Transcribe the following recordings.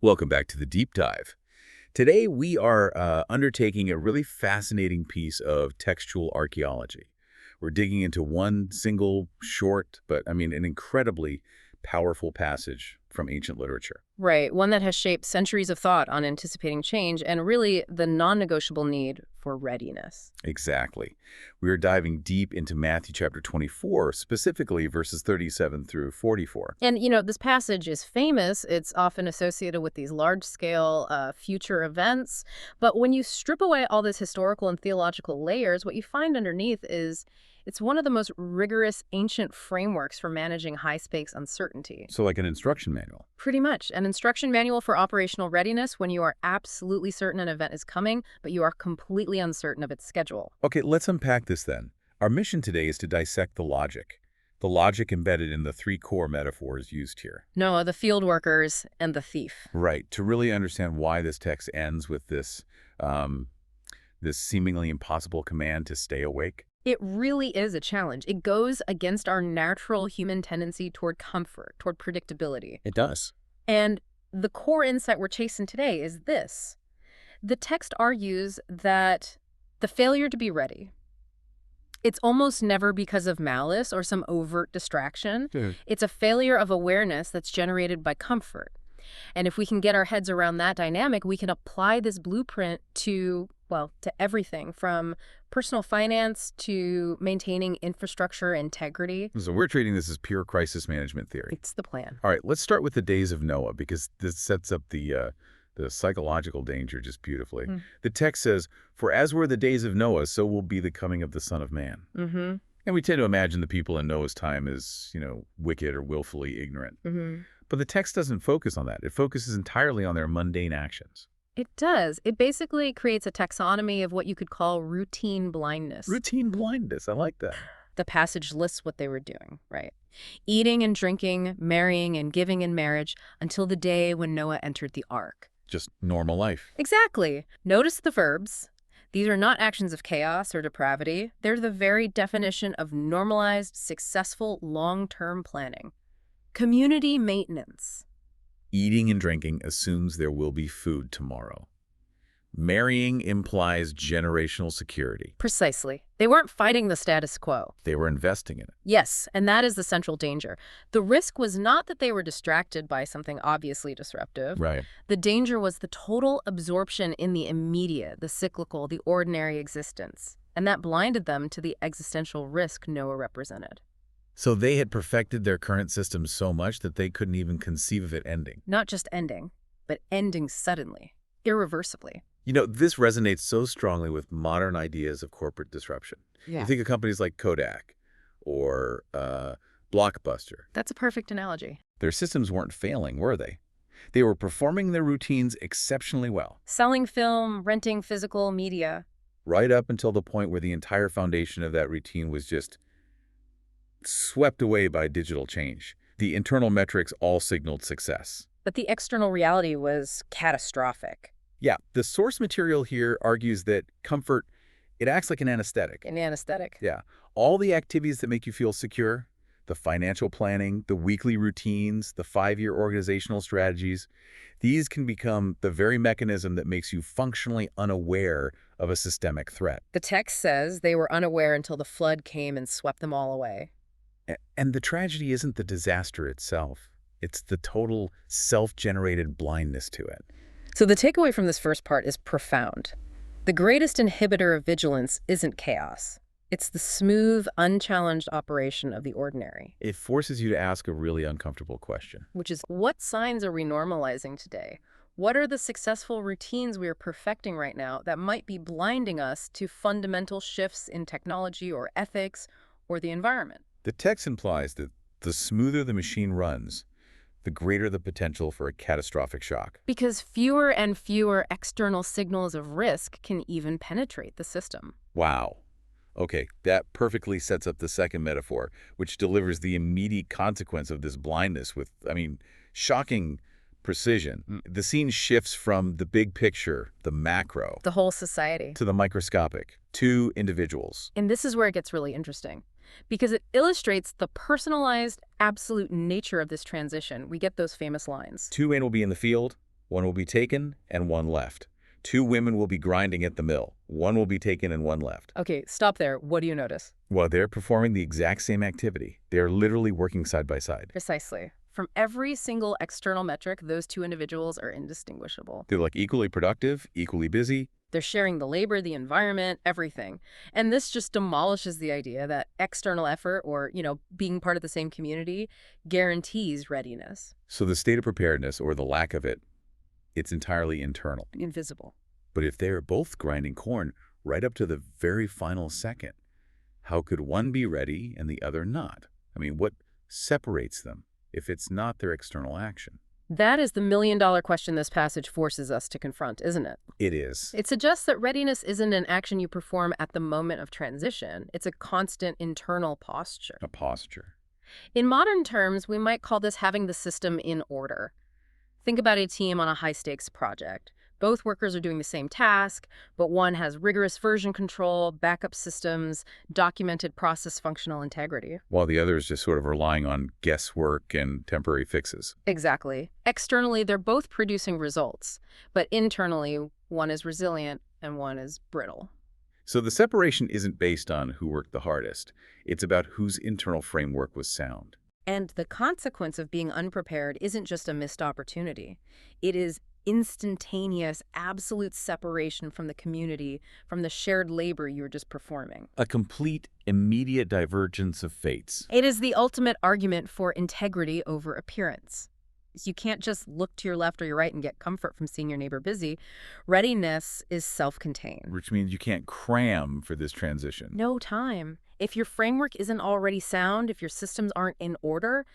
Welcome back to the Deep Dive. Today we are undertaking a really fascinating piece of textual archaeology. We're digging into one single, short, but an incredibly powerful passage from ancient literature. Right, one that has shaped centuries of thought on anticipating change and really the non-negotiable need for readiness. Exactly. We are diving deep into Matthew chapter 24, specifically verses 37 through 44. And, this passage is famous. It's often associated with these large-scale future events. But when you strip away all this historical and theological layers, what you find underneath is it's one of the most rigorous ancient frameworks for managing high-stakes uncertainty. So like an instruction manual. Pretty much. An instruction manual for operational readiness when you are absolutely certain an event is coming, but you are completely uncertain of its schedule. Okay, let's unpack this then. Our mission today is to dissect the logic embedded in the three core metaphors used here. Noah, the field workers, and the thief. Right, to really understand why this text ends with this seemingly impossible command to stay awake. It really is a challenge. It goes against our natural human tendency toward comfort, toward predictability. It does. And the core insight we're chasing today is this. The text argues that the failure to be ready, it's almost never because of malice or some overt distraction. It's a failure of awareness that's generated by comfort. And if we can get our heads around that dynamic, we can apply this blueprint to everything from personal finance to maintaining infrastructure integrity. So we're treating this as pure crisis management theory. It's the plan. All right, let's start with the days of Noah, because this sets up the psychological danger just beautifully. The text says, "For as were the days of Noah, so will be the coming of the Son of Man." Mm-hmm. And we tend to imagine the people in Noah's time as, wicked or willfully ignorant. Mm-hmm. But the text doesn't focus on that. It focuses entirely on their mundane actions. It does. It basically creates a taxonomy of what you could call routine blindness. Routine blindness. I like that. The passage lists what they were doing, right? Eating and drinking, marrying and giving in marriage until the day when Noah entered the ark. Just normal life. Exactly. Notice the verbs. These are not actions of chaos or depravity. They're the very definition of normalized, successful, long-term planning. Community maintenance. Eating and drinking assumes there will be food tomorrow. Marrying implies generational security. Precisely. They weren't fighting the status quo. They were investing in it. Yes, and that is the central danger. The risk was not that they were distracted by something obviously disruptive. Right. The danger was the total absorption in the immediate, the cyclical, the ordinary existence. And that blinded them to the existential risk Noah represented. So they had perfected their current system so much that they couldn't even conceive of it ending. Not just ending, but ending suddenly, irreversibly. This resonates so strongly with modern ideas of corporate disruption. Yeah. You think of companies like Kodak or Blockbuster. That's a perfect analogy. Their systems weren't failing, were they? They were performing their routines exceptionally well. Selling film, renting physical media. Right up until the point where the entire foundation of that routine was just swept away by digital change. The internal metrics all signaled success. But the external reality was catastrophic. Yeah, the source material here argues that comfort, it acts like an anesthetic. An anesthetic. Yeah. All the activities that make you feel secure, the financial planning, the weekly routines, the 5-year organizational strategies, these can become the very mechanism that makes you functionally unaware of a systemic threat. The text says they were unaware until the flood came and swept them all away. And the tragedy isn't the disaster itself. It's the total self-generated blindness to it. So the takeaway from this first part is profound. The greatest inhibitor of vigilance isn't chaos. It's the smooth, unchallenged operation of the ordinary. It forces you to ask a really uncomfortable question. Which is, what signs are we normalizing today? What are the successful routines we are perfecting right now that might be blinding us to fundamental shifts in technology or ethics or the environment? The text implies that the smoother the machine runs, the greater the potential for a catastrophic shock. Because fewer and fewer external signals of risk can even penetrate the system. Wow. Okay, that perfectly sets up the second metaphor, which delivers the immediate consequence of this blindness with, shocking precision. The scene shifts from the big picture, the macro, The whole society. to the microscopic, to individuals. And this is where it gets really interesting, because it illustrates the personalized, absolute nature of this transition. We get those famous lines. 2 men will be in the field, One will be taken and one left. Two women will be grinding at the mill. One will be taken and one left. Okay, stop there. What do you notice? Well, they're performing the exact same activity. They're literally working side by side. Precisely. From every single external metric, those two individuals are indistinguishable. They're like equally productive, equally busy. They're sharing the labor, the environment, everything. And this just demolishes the idea that external effort or, being part of the same community guarantees readiness. So the state of preparedness, or the lack of it, it's entirely internal. Invisible. But if they are both grinding corn right up to the very final second, how could one be ready and the other not? I mean, what separates them if it's not their external action? That is the million-dollar question this passage forces us to confront, isn't it? It is. It suggests that readiness isn't an action you perform at the moment of transition. It's a constant internal posture. A posture. In modern terms, we might call this having the system in order. Think about a team on a high-stakes project. Both workers are doing the same task, but one has rigorous version control, backup systems, documented process functional integrity. While the other is just sort of relying on guesswork and temporary fixes. Exactly. Externally, they're both producing results, but internally, one is resilient and one is brittle. So the separation isn't based on who worked the hardest. It's about whose internal framework was sound. And the consequence of being unprepared isn't just a missed opportunity. It is instantaneous, absolute separation from the community, from the shared labor you were just performing. A complete, immediate divergence of fates. It is the ultimate argument for integrity over appearance. You can't just look to your left or your right and get comfort from seeing your neighbor busy. Readiness is self-contained. Which means you can't cram for this transition. No time. If your framework isn't already sound, if your systems aren't in order,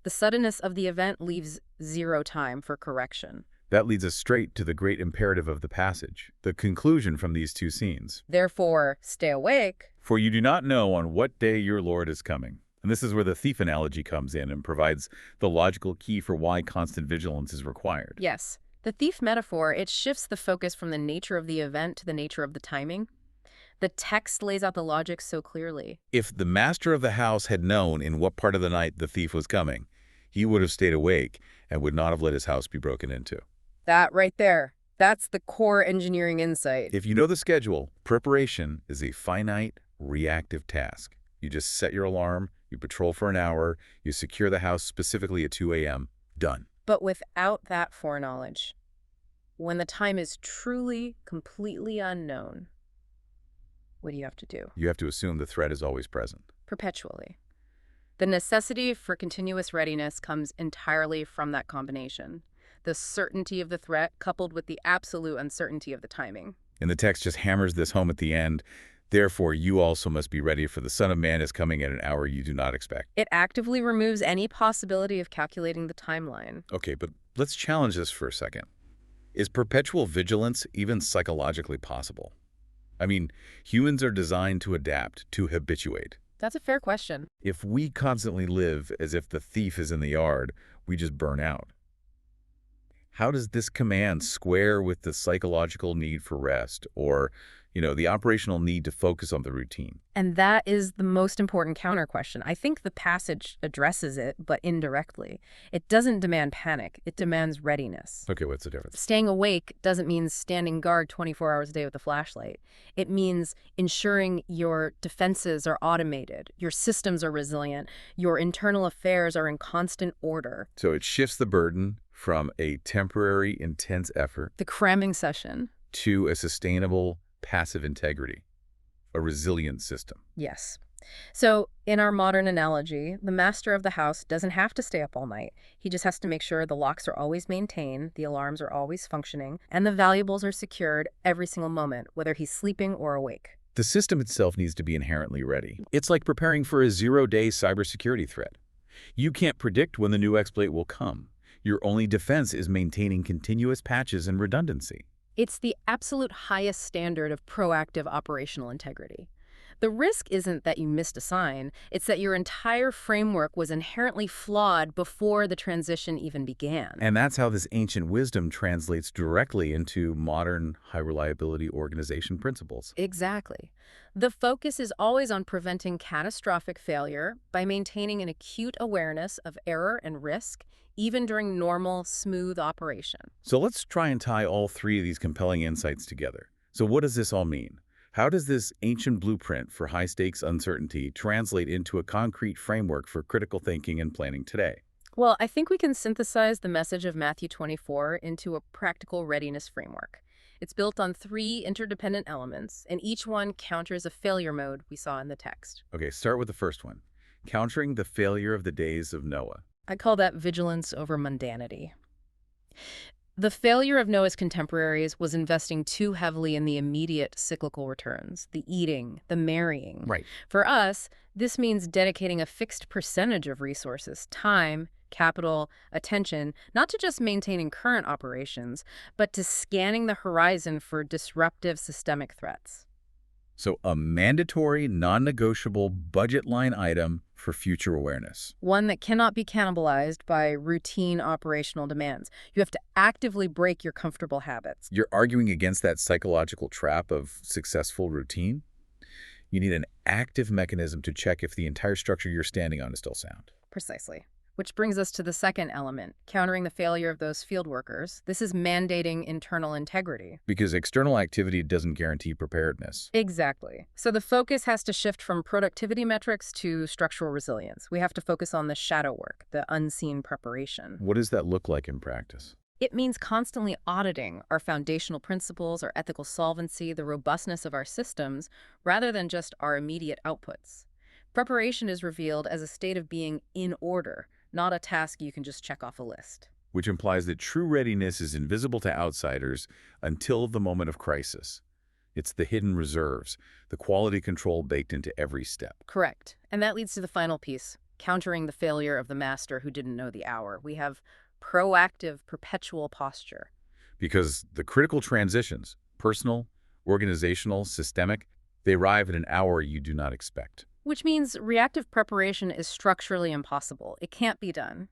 the suddenness of the event leaves zero time for correction. That leads us straight to the great imperative of the passage, the conclusion from these two scenes. Therefore, stay awake. For you do not know on what day your Lord is coming. And this is where the thief analogy comes in and provides the logical key for why constant vigilance is required. Yes. The thief metaphor, it shifts the focus from the nature of the event to the nature of the timing. The text lays out the logic so clearly. If the master of the house had known in what part of the night the thief was coming, he would have stayed awake and would not have let his house be broken into. That right there. That's the core engineering insight. If you know the schedule, preparation is a finite, reactive task. You just set your alarm, you patrol for an hour, you secure the house specifically at 2 a.m., done. But without that foreknowledge, when the time is truly, completely unknown, what do you have to do? You have to assume the threat is always present. Perpetually. The necessity for continuous readiness comes entirely from that combination. The certainty of the threat coupled with the absolute uncertainty of the timing. And the text just hammers this home at the end. Therefore, you also must be ready, for the Son of Man is coming at an hour you do not expect. It actively removes any possibility of calculating the timeline. Okay, but let's challenge this for a second. Is perpetual vigilance even psychologically possible? I mean, humans are designed to adapt, to habituate. That's a fair question. If we constantly live as if the thief is in the yard, we just burn out. How does this command square with the psychological need for rest or, the operational need to focus on the routine? And that is the most important counter question. I think the passage addresses it, but indirectly. It doesn't demand panic. It demands readiness. Okay, what's the difference? Staying awake doesn't mean standing guard 24 hours a day with a flashlight. It means ensuring your defenses are automated, your systems are resilient, your internal affairs are in constant order. So it shifts the burden from a temporary, intense effort, the cramming session, to a sustainable, passive integrity, a resilient system. Yes. So in our modern analogy, the master of the house doesn't have to stay up all night. He just has to make sure the locks are always maintained, the alarms are always functioning, and the valuables are secured every single moment, whether he's sleeping or awake. The system itself needs to be inherently ready. It's like preparing for a zero-day cybersecurity threat. You can't predict when the new exploit will come. Your only defense is maintaining continuous patches and redundancy. It's the absolute highest standard of proactive operational integrity. The risk isn't that you missed a sign, it's that your entire framework was inherently flawed before the transition even began. And that's how this ancient wisdom translates directly into modern high-reliability organization principles. Exactly. The focus is always on preventing catastrophic failure by maintaining an acute awareness of error and risk, even during normal, smooth operation. So let's try and tie all three of these compelling insights together. So what does this all mean? How does this ancient blueprint for high-stakes uncertainty translate into a concrete framework for critical thinking and planning today? Well, I think we can synthesize the message of Matthew 24 into a practical readiness framework. It's built on three interdependent elements, and each one counters a failure mode we saw in the text. Okay, start with the first one. Countering the failure of the days of Noah. I call that vigilance over mundanity. The failure of Noah's contemporaries was investing too heavily in the immediate cyclical returns, the eating, the marrying. Right. For us, this means dedicating a fixed percentage of resources, time, capital, attention, not to just maintaining current operations, but to scanning the horizon for disruptive systemic threats. So a mandatory, non-negotiable budget line item for future awareness. One that cannot be cannibalized by routine operational demands. You have to actively break your comfortable habits. You're arguing against that psychological trap of successful routine? You need an active mechanism to check if the entire structure you're standing on is still sound. Precisely. Which brings us to the second element, countering the failure of those field workers. This is mandating internal integrity. Because external activity doesn't guarantee preparedness. Exactly. So the focus has to shift from productivity metrics to structural resilience. We have to focus on the shadow work, the unseen preparation. What does that look like in practice? It means constantly auditing our foundational principles, our ethical solvency, the robustness of our systems, rather than just our immediate outputs. Preparation is revealed as a state of being in order, not a task you can just check off a list. Which implies that true readiness is invisible to outsiders until the moment of crisis. It's the hidden reserves, the quality control baked into every step. Correct. And that leads to the final piece, countering the failure of the master who didn't know the hour. We have proactive, perpetual posture. Because the critical transitions, personal, organizational, systemic, they arrive at an hour you do not expect. Which means reactive preparation is structurally impossible. It can't be done.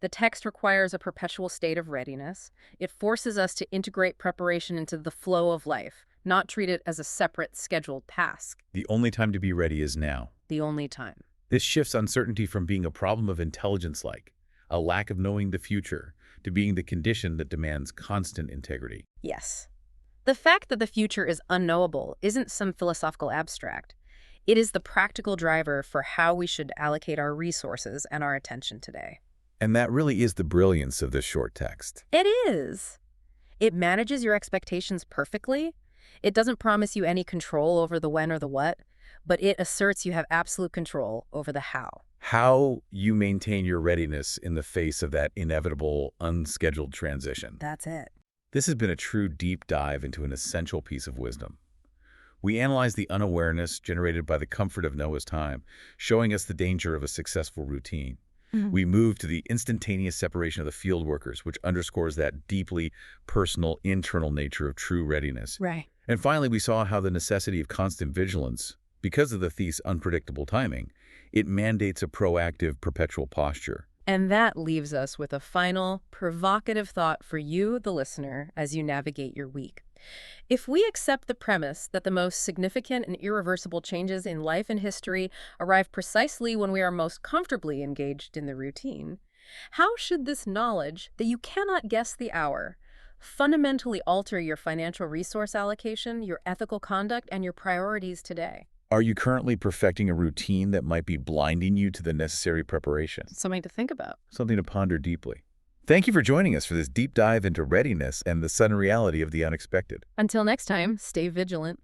The text requires a perpetual state of readiness. It forces us to integrate preparation into the flow of life, not treat it as a separate, scheduled task. The only time to be ready is now. The only time. This shifts uncertainty from being a problem of intelligence like a lack of knowing the future, to being the condition that demands constant integrity. Yes. The fact that the future is unknowable isn't some philosophical abstract. It is the practical driver for how we should allocate our resources and our attention today. And that really is the brilliance of this short text. It is. It manages your expectations perfectly. It doesn't promise you any control over the when or the what, but it asserts you have absolute control over the how. How you maintain your readiness in the face of that inevitable, unscheduled transition. That's it. This has been a true deep dive into an essential piece of wisdom. We analyze the unawareness generated by the comfort of Noah's time, showing us the danger of a successful routine. We move to the instantaneous separation of the field workers, which underscores that deeply personal, internal nature of true readiness. Right. And finally, we saw how the necessity of constant vigilance, because of the thief's unpredictable timing, it mandates a proactive, perpetual posture. And that leaves us with a final, provocative thought for you, the listener, as you navigate your week. If we accept the premise that the most significant and irreversible changes in life and history arrive precisely when we are most comfortably engaged in the routine, how should this knowledge that you cannot guess the hour fundamentally alter your financial resource allocation, your ethical conduct, and your priorities today? Are you currently perfecting a routine that might be blinding you to the necessary preparation? Something to think about. Something to ponder deeply. Thank you for joining us for this deep dive into readiness and the sudden reality of the unexpected. Until next time, stay vigilant.